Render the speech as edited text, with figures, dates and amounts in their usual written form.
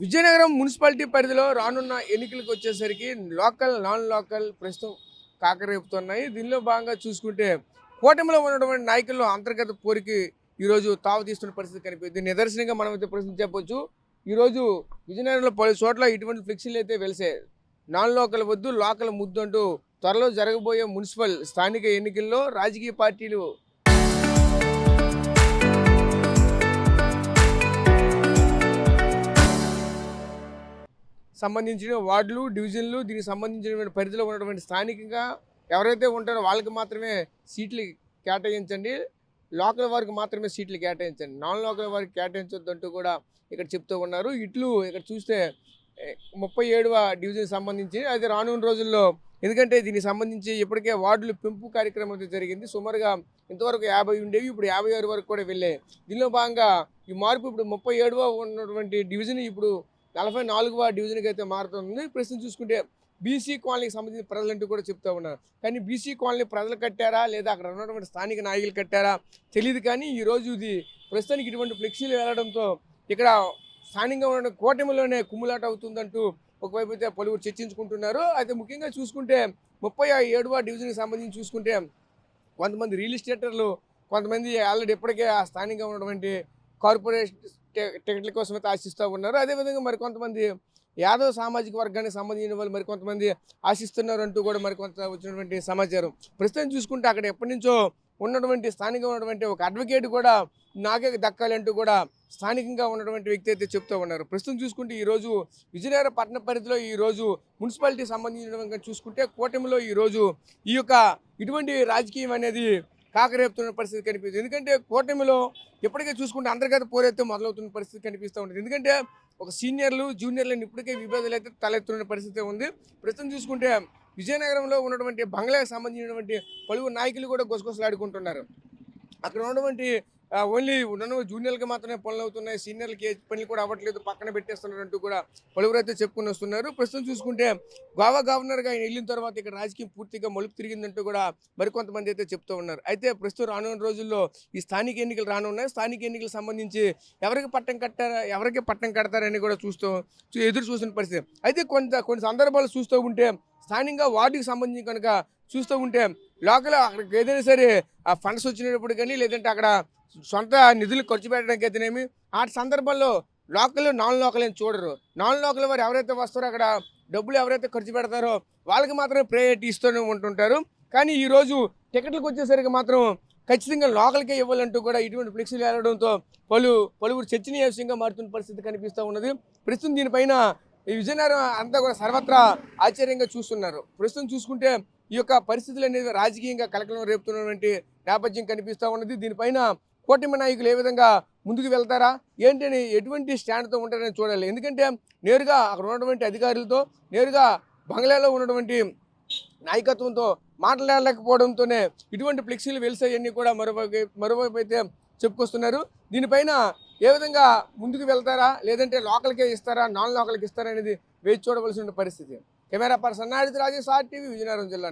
Vizianagaram municipality పరిధిలో రానున్న ఎన్నికలకు వచ్చేసరికి లోకల్ నాన్ లోకల్ ప్రస్తుతం కాకరేపుతున్నాయి. దీనిలో భాగంగా చూసుకుంటే కూటమిలో ఉన్నటువంటి నాయకుల్లో అంతర్గత పోరికి ఈరోజు తావు తీస్తున్న పరిస్థితి కనిపిస్తుంది. నిదర్శనంగా మనం అయితే ప్రశ్న చెప్పొచ్చు. ఈరోజు విజయనగరంలో పలు చోట్ల ఇటువంటి ఫ్లెక్సీలు అయితే వెలిసాయి. నాన్ లోకల్ వద్దు లోకల్ ముద్దు అంటూ త్వరలో జరగబోయే మున్సిపల్ స్థానిక ఎన్నికల్లో రాజకీయ పార్టీలు సంబంధించిన వార్డులు డివిజన్లు దీనికి సంబంధించిన పరిధిలో ఉన్నటువంటి స్థానికంగా ఎవరైతే ఉంటారో వాళ్ళకి మాత్రమే సీట్లు కేటాయించండి, లోకల్ వారికి మాత్రమే సీట్లు కేటాయించండి, నాన్ లోకల్ వారికి కేటాయించొద్దంటూ కూడా ఇక్కడ చెప్తూ ఉన్నారు. ఇట్లు ఇక్కడ చూస్తే 37వ డివిజన్ సంబంధించి అయితే రానున్న రోజుల్లో ఎందుకంటే దీనికి సంబంధించి ఇప్పటికే వార్డులు పెంపు కార్యక్రమం అయితే జరిగింది. సుమారుగా ఇంతవరకు 50 ఉండేవి, ఇప్పుడు 56 వరకు కూడా వెళ్ళాయి. దీనిలో భాగంగా ఈ మార్పు ఇప్పుడు 37వ ఉన్నటువంటి డివిజన్ ఇప్పుడు 44వ డివిజన్కి అయితే మారుతుంది. ప్రస్తుతం చూసుకుంటే బీసీ కాలనీకి సంబంధించిన ప్రజలంటూ కూడా చెప్తూ ఉన్నారు. కానీ బీసీ కాలనీ ప్రజలు కట్టారా లేదా అక్కడ ఉన్నటువంటి స్థానిక నాయకులు కట్టారా తెలియదు. కానీ ఈరోజు ఇది ప్రస్తుతానికి ఇటువంటి ఫ్లెక్సీలు వెళ్ళడంతో ఇక్కడ స్థానికంగా ఉన్న కూటమిలోనే కుమ్ములాట అవుతుందంటూ ఒకవైపు అయితే పలువురు చర్చించుకుంటున్నారు. అయితే ముఖ్యంగా చూసుకుంటే 37వ డివిజన్కి సంబంధించి చూసుకుంటే కొంతమంది రియల్ ఎస్టేటర్లు, కొంతమంది ఆల్రెడీ ఇప్పటికే ఆ స్థానికంగా ఉన్నటువంటి కార్పొరేషన్ టికెట్ల కోసం అయితే ఆశిస్తూ ఉన్నారు. అదేవిధంగా మరికొంతమంది యాదవ్ సామాజిక వర్గానికి సంబంధించిన వాళ్ళు మరికొంతమంది ఆశిస్తున్నారు అంటూ కూడా మరికొంత వచ్చినటువంటి సమాచారం. ప్రస్తుతం చూసుకుంటే అక్కడ ఎప్పటి నుంచో ఉన్నటువంటి స్థానికంగా ఉన్నటువంటి ఒక అడ్వకేట్ కూడా నాకే దక్కాలంటూ కూడా స్థానికంగా ఉన్నటువంటి వ్యక్తి అయితే చెప్తూ ఉన్నారు. ప్రస్తుతం చూసుకుంటే ఈరోజు విజయనగరం పట్టణ పరిధిలో ఈరోజు మున్సిపాలిటీ సంబంధించిన చూసుకుంటే కూటమిలో ఈరోజు ఈ యొక్క ఇటువంటి రాజకీయం అనేది కాకరేపుతున్న పరిస్థితి కనిపిస్తుంది. ఎందుకంటే కూటమిలో ఇప్పటికే చూసుకుంటే అంతర్గత పోరైతే మొదలవుతున్న పరిస్థితి కనిపిస్తూ ఉంటుంది. ఎందుకంటే ఒక సీనియర్లు జూనియర్లను ఇప్పటికే విభేదాలు అయితే తలెత్తున్న పరిస్థితి ఉంది. ప్రస్తుతం చూసుకుంటే విజయనగరంలో ఉన్నటువంటి బంగ్లాకి సంబంధించినటువంటి పలువురు నాయకులు కూడా గుసగుసలాడుకుంటున్నారు. అక్కడ ఉన్నటువంటి ఓన్లీ ఉన్న జూనియర్కి మాత్రమే పనులు అవుతున్నాయి, సీనియర్లకి ఏ పనులు కూడా అవ్వట్లేదు, పక్కన పెట్టేస్తున్నారంటూ కూడా పలువురు అయితే చెప్పుకుని వస్తున్నారు. ప్రస్తుతం చూసుకుంటే గోవా గవర్నర్గా ఆయన వెళ్ళిన తర్వాత ఇక్కడ రాజకీయం పూర్తిగా మలుపు తిరిగిందంటూ కూడా మరికొంతమంది అయితే చెప్తూ ఉన్నారు. అయితే ప్రస్తుతం రానున్న రోజుల్లో ఈ స్థానిక ఎన్నికలు రానున్నాయి. స్థానిక ఎన్నికలకు సంబంధించి ఎవరికి పట్టం కడతారని కూడా ఎదురు చూస్తున్న పరిస్థితి. అయితే కొన్ని సందర్భాలు చూస్తూ ఉంటే స్థానికంగా వార్డుకి సంబంధించి కనుక చూస్తూ ఉంటే లోకల్ అక్కడికి ఏదైనా సరే ఆ ఫండ్స్ వచ్చినప్పుడు కానీ లేదంటే అక్కడ సొంత నిధులు ఖర్చు పెట్టడానికి అయితేనేమి ఆ సందర్భంలో లోకల్ నాన్ లోకల్ అని చూడరు. నాన్ లోకల్ వారు ఎవరైతే వస్తారో అక్కడ డబ్బులు ఎవరైతే ఖర్చు పెడతారో వాళ్ళకి మాత్రమే ప్రయారిటీ ఇస్తూనే ఉంటుంటారు. కానీ ఈరోజు టికెట్లకు వచ్చేసరికి మాత్రం ఖచ్చితంగా లోకల్కే ఇవ్వాలంటూ కూడా ఇటువంటి ఫ్లెక్సీలు వెళ్ళడంతో పలువురు చర్చనీయాంశంగా మారుతున్న పరిస్థితి కనిపిస్తూ ఉన్నది. ప్రస్తుతం దీనిపైన ఈ విజయనగరం అంతా కూడా సర్వత్రా ఆశ్చర్యంగా చూస్తున్నారు. ప్రస్తుతం చూసుకుంటే ఈ యొక్క పరిస్థితులు అనేది రాజకీయంగా కలకలం రేపుతున్నటువంటి నేపథ్యం కనిపిస్తూ ఉన్నది. దీనిపైన కూటమి నాయకులు ఏ విధంగా ముందుకు వెళ్తారా ఏంటని ఎటువంటి స్టాండ్తో ఉంటారని చూడాలి. ఎందుకంటే నేరుగా అక్కడ ఉన్నటువంటి అధికారులతో నేరుగా బంగ్లాలో ఉన్నటువంటి నాయకత్వంతో మాట్లాడలేకపోవడంతోనే ఇటువంటి ఫ్లెక్సీలు వెలిసాయన్నీ కూడా మరోవైపు అయితే చెప్పుకొస్తున్నారు. దీనిపైన ఏ విధంగా ముందుకు వెళ్తారా లేదంటే లోకల్కే ఇస్తారా నాన్ లోకల్కి ఇస్తారా అనేది వేచి చూడవలసిన పరిస్థితి. Camera person Naidu Rajesh RTV Vizianagaram జిల్లా.